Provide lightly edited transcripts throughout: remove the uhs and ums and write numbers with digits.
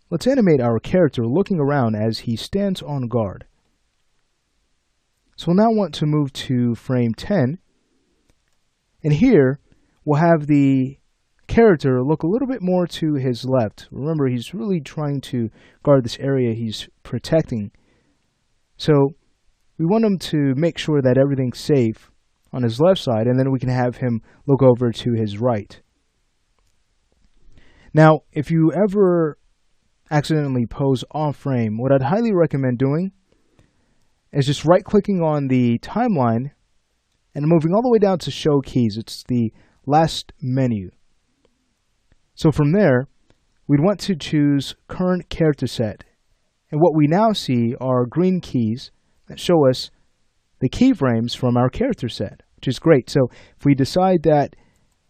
let's animate our character looking around as he stands on guard. So we'll now want to move to frame 10. And here, we'll have the character look a little bit more to his left. Remember, he's really trying to guard this area he's protecting. So we want him to make sure that everything's safe on his left side, and then we can have him look over to his right. Now, if you ever accidentally pose off frame, what I'd highly recommend doing is just right-clicking on the timeline and moving all the way down to Show Keys. It's the last menu. So from there, we'd want to choose Current Character Set. And what we now see are green keys that show us the keyframes from our character set, which is great. So if we decide that,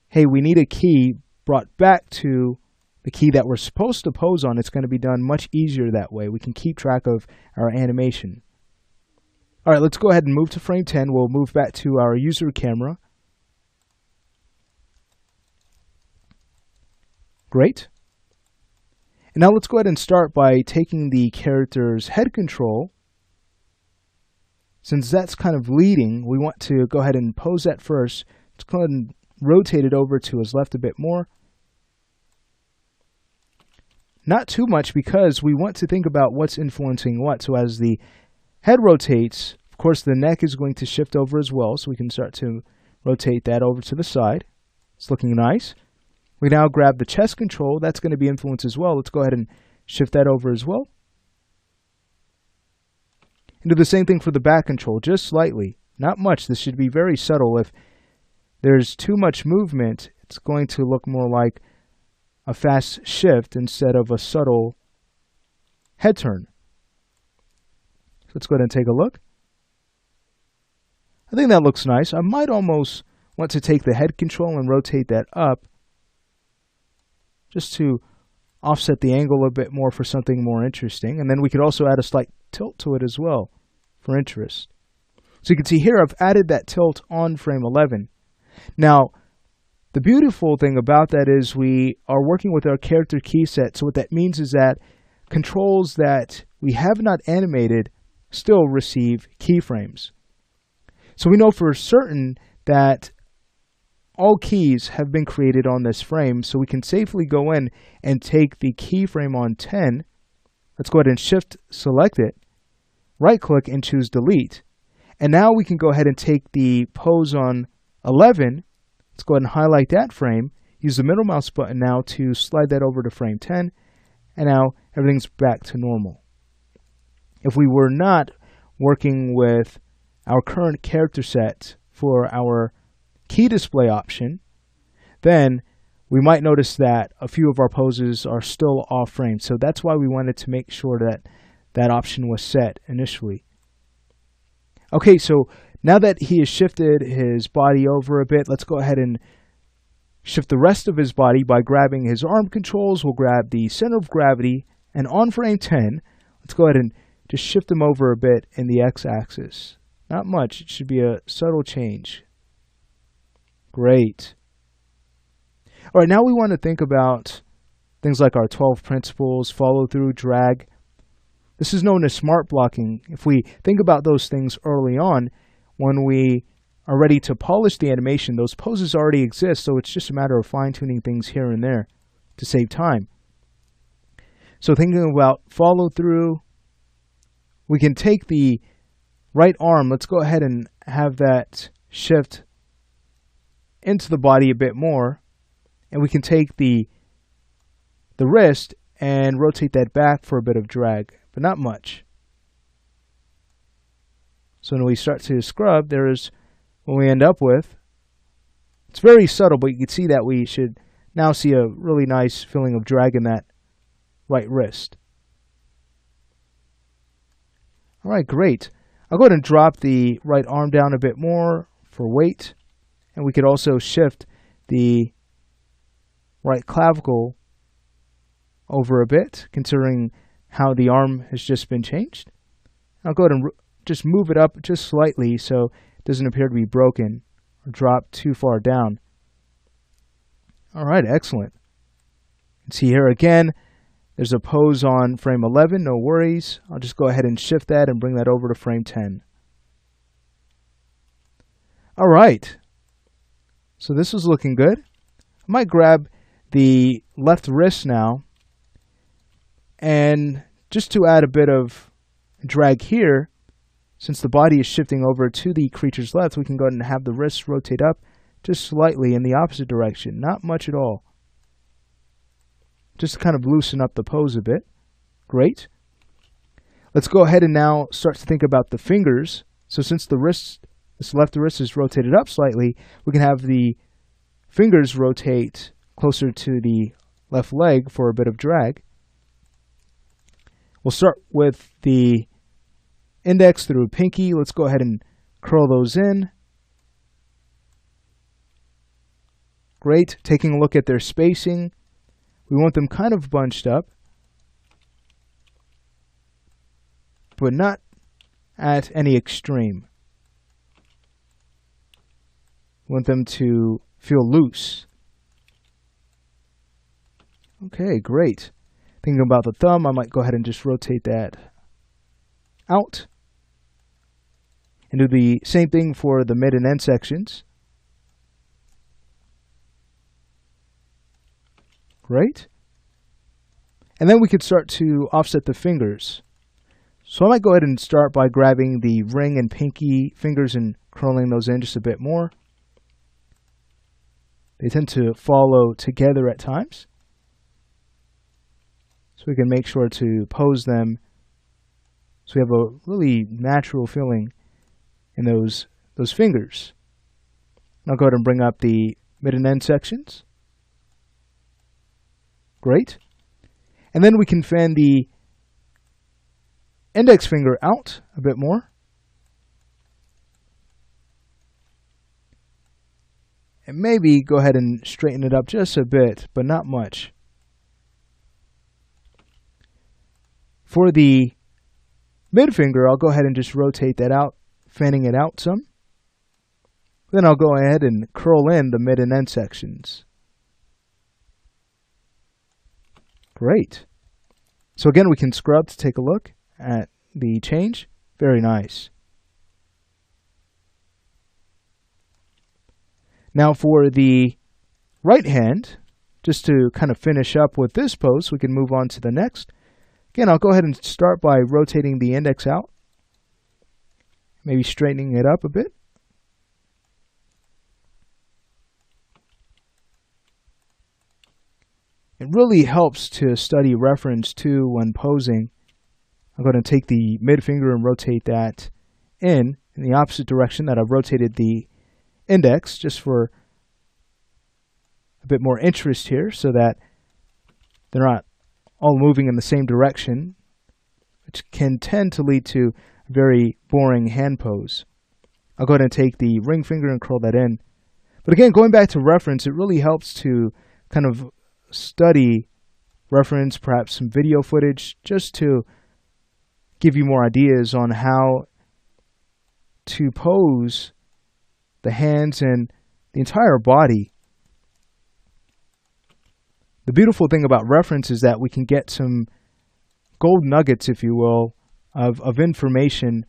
hey, we need a key brought back to the key that we're supposed to pose on, it's going to be done much easier that way. We can keep track of our animation. All right, let's go ahead and move to frame 10. We'll move back to our user camera. Great. And now let's go ahead and start by taking the character's head control. Since that's kind of leading, we want to go ahead and pose that first. Let's go ahead and rotate it over to his left a bit more. Not too much, because we want to think about what's influencing what. So as the head rotates, of course the neck is going to shift over as well, so we can start to rotate that over to the side. It's looking nice. We now grab the chest control. That's going to be influenced as well. Let's go ahead and shift that over as well. And do the same thing for the back control, just slightly. Not much. This should be very subtle. If there's too much movement, it's going to look more like a fast shift instead of a subtle head turn. So let's go ahead and take a look. I think that looks nice. I might almost want to take the head control and rotate that up, just to offset the angle a bit more for something more interesting. And then we could also add a slight tilt to it as well for interest. So you can see here I've added that tilt on frame 11. Now, the beautiful thing about that is we are working with our character key set. So what that means is that controls that we have not animated still receive keyframes. So we know for certain that all keys have been created on this frame, so we can safely go in and take the keyframe on 10. Let's go ahead and shift select it, right click and choose delete. And now we can go ahead and take the pose on 11. Let's go ahead and highlight that frame, use the middle mouse button now to slide that over to frame 10, and now everything's back to normal. If we were not working with our current character set for our key display option, then we might notice that a few of our poses are still off frame. So that's why we wanted to make sure that that option was set initially. Okay, so now that he has shifted his body over a bit, let's go ahead and shift the rest of his body by grabbing his arm controls. We'll grab the center of gravity, and on frame 10, let's go ahead and just shift him over a bit in the x-axis. Not much, it should be a subtle change. Great. All right, now we want to think about things like our 12 principles, follow through, drag. This is known as smart blocking. If we think about those things early on, when we are ready to polish the animation, those poses already exist, so it's just a matter of fine-tuning things here and there to save time. So thinking about follow through, we can take the right arm. Let's go ahead and have that shift into the body a bit more, and we can take the wrist and rotate that back for a bit of drag, but not much. So when we start to scrub, there's what we end up with. It's very subtle, but you can see that we should now see a really nice feeling of drag in that right wrist. All right, great. I'll go ahead and drop the right arm down a bit more for weight. And we could also shift the right clavicle over a bit, considering how the arm has just been changed. I'll go ahead and just move it up just slightly so it doesn't appear to be broken or drop too far down. All right, excellent. You can see here again There's a pose on frame 11, no worries. I'll just go ahead and shift that and bring that over to frame 10. All right. So this is looking good. I might grab the left wrist now, and just to add a bit of drag here, since the body is shifting over to the creature's left, we can go ahead and have the wrist rotate up just slightly in the opposite direction. Not much at all. Just to kind of loosen up the pose a bit. Great. Let's go ahead and now start to think about the fingers. So since the wrist, this left wrist is rotated up slightly, we can have the fingers rotate closer to the left leg for a bit of drag. We'll start with the index through pinky. Let's go ahead and curl those in. Great. Taking a look at their spacing. We want them kind of bunched up, but not at any extreme. We want them to feel loose. Okay, great. Thinking about the thumb, I might go ahead and just rotate that out. And do the same thing for the mid and end sections. Great. And then we could start to offset the fingers. So I might go ahead and start by grabbing the ring and pinky fingers and curling those in just a bit more. They tend to follow together at times. So we can make sure to pose them so we have a really natural feeling in those fingers. I'll go ahead and bring up the mid and end sections. Great. And then we can fan the index finger out a bit more. And maybe go ahead and straighten it up just a bit, but not much. For the mid finger, I'll go ahead and just rotate that out, fanning it out some. Then I'll go ahead and curl in the mid and end sections. Great. So again, we can scrub to take a look at the change. Very nice. Now for the right hand, just to kind of finish up with this pose, we can move on to the next. Again, I'll go ahead and start by rotating the index out, maybe straightening it up a bit. It really helps to study reference too when posing. I'm going to take the mid finger and rotate that in the opposite direction that I've rotated the index, just for a bit more interest here so that they're not all moving in the same direction, which can tend to lead to a very boring hand pose. I'll go ahead and take the ring finger and curl that in. But again, going back to reference, it really helps to kind of study reference, perhaps some video footage, just to give you more ideas on how to pose the hands and the entire body. The beautiful thing about reference is that we can get some gold nuggets, if you will, of information,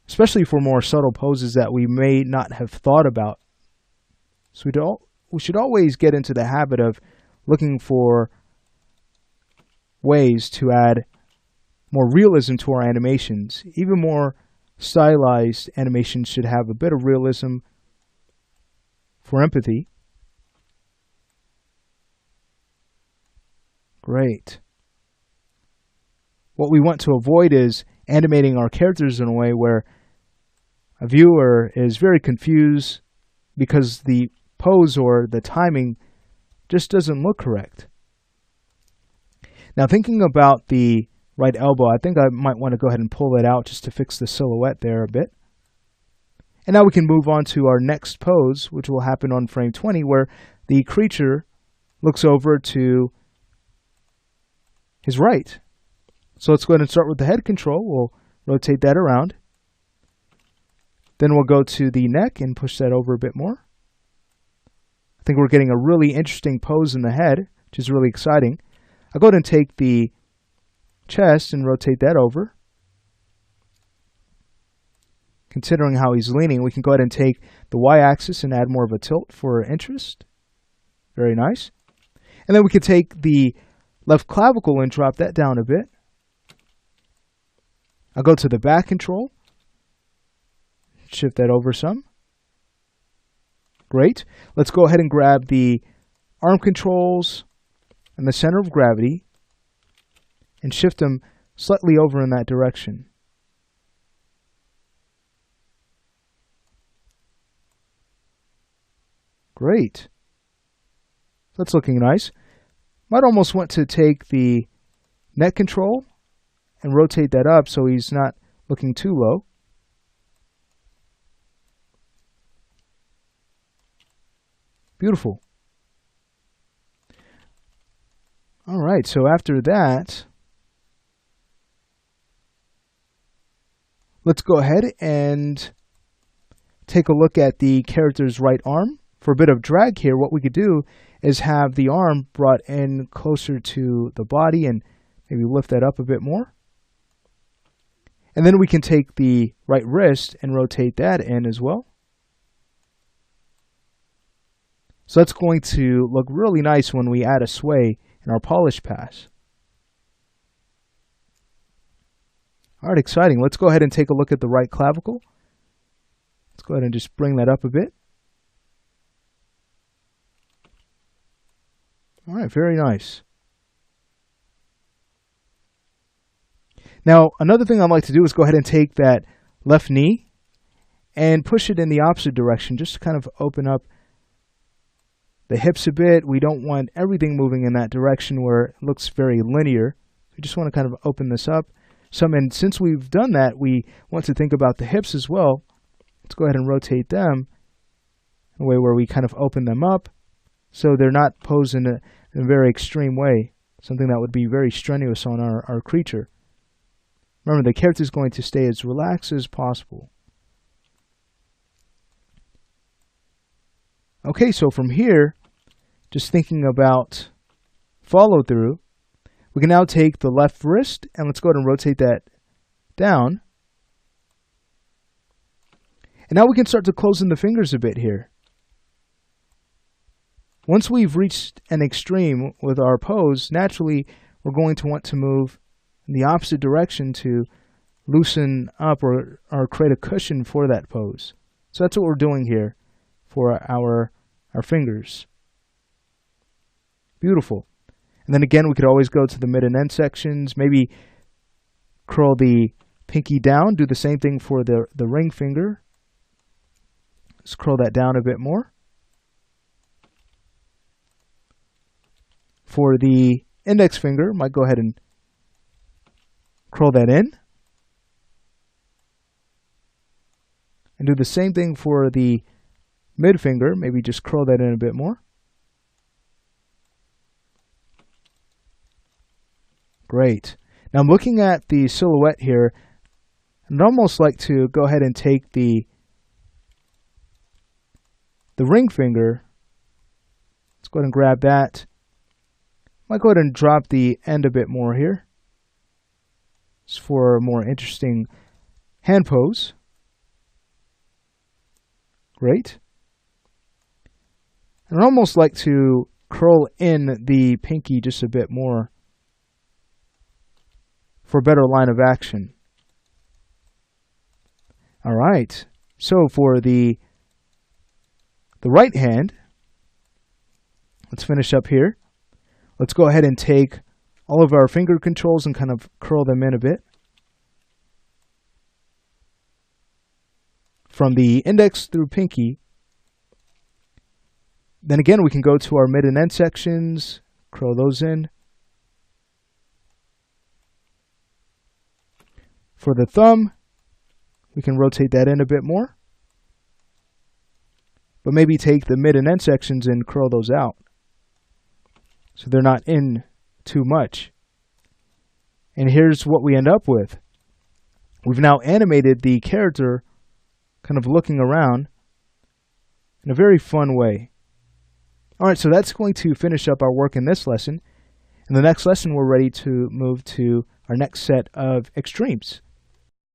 especially for more subtle poses that we may not have thought about. So we should always get into the habit of looking for ways to add more realism to our animations. Even more stylized animations should have a bit of realism for empathy. Great. What we want to avoid is animating our characters in a way where a viewer is very confused because the pose or the timing just doesn't look correct. Now, thinking about the right elbow, I think I might want to go ahead and pull it out just to fix the silhouette there a bit. And now we can move on to our next pose, which will happen on frame 20, where the creature looks over to his right. So let's go ahead and start with the head control. We'll rotate that around. Then we'll go to the neck and push that over a bit more. I think we're getting a really interesting pose in the head, which is really exciting. I'll go ahead and take the chest and rotate that over. Considering how he's leaning, we can go ahead and take the y-axis and add more of a tilt for interest. Very nice. And then we could take the left clavicle and drop that down a bit. I'll go to the back control. Shift that over some. Great. Let's go ahead and grab the arm controls and the center of gravity and shift them slightly over in that direction. Great. That's looking nice. Might almost want to take the neck control and rotate that up so he's not looking too low. Beautiful. All right, so after that, let's go ahead and take a look at the character's right arm. For a bit of drag here, what we could do is have the arm brought in closer to the body and maybe lift that up a bit more. And then we can take the right wrist and rotate that in as well. So that's going to look really nice when we add a sway in our polish pass. All right, exciting. Let's go ahead and take a look at the right clavicle. Let's go ahead and just bring that up a bit. All right, very nice. Now, another thing I'd like to do is go ahead and take that left knee and push it in the opposite direction, just to kind of open up the hips a bit. We don't want everything moving in that direction where it looks very linear. We just want to kind of open this up some. And since we've done that, we want to think about the hips as well. Let's go ahead and rotate them in a way where we kind of open them up so they're not posed in a very extreme way, something that would be very strenuous on our creature. Remember, the character is going to stay as relaxed as possible. Okay, so from here, just thinking about follow through, we can now take the left wrist and let's go ahead and rotate that down. And now we can start to close in the fingers a bit here. Once we've reached an extreme with our pose, naturally we're going to want to move in the opposite direction to loosen up or create a cushion for that pose. So that's what we're doing here for our fingers. Beautiful. And then again, we could always go to the mid and end sections, maybe curl the pinky down, do the same thing for the ring finger. Let's curl that down a bit more. For the index finger, might go ahead and curl that in. And do the same thing for the mid finger, maybe just curl that in a bit more. Great. Now I'm looking at the silhouette here, and I'd almost like to go ahead and take the ring finger. Let's go ahead and grab that. Might go ahead and drop the end a bit more here. It's for a more interesting hand pose. Great. And I'd almost like to curl in the pinky just a bit more for a better line of action. All right. So for the right hand, let's finish up here. Let's go ahead and take all of our finger controls and kind of curl them in a bit. From the index through pinky. Then again, we can go to our mid and end sections, curl those in. For the thumb, we can rotate that in a bit more. But maybe take the mid and end sections and curl those out, so they're not in too much. And here's what we end up with. We've now animated the character kind of looking around in a very fun way. All right, so that's going to finish up our work in this lesson. In the next lesson, we're ready to move to our next set of extremes.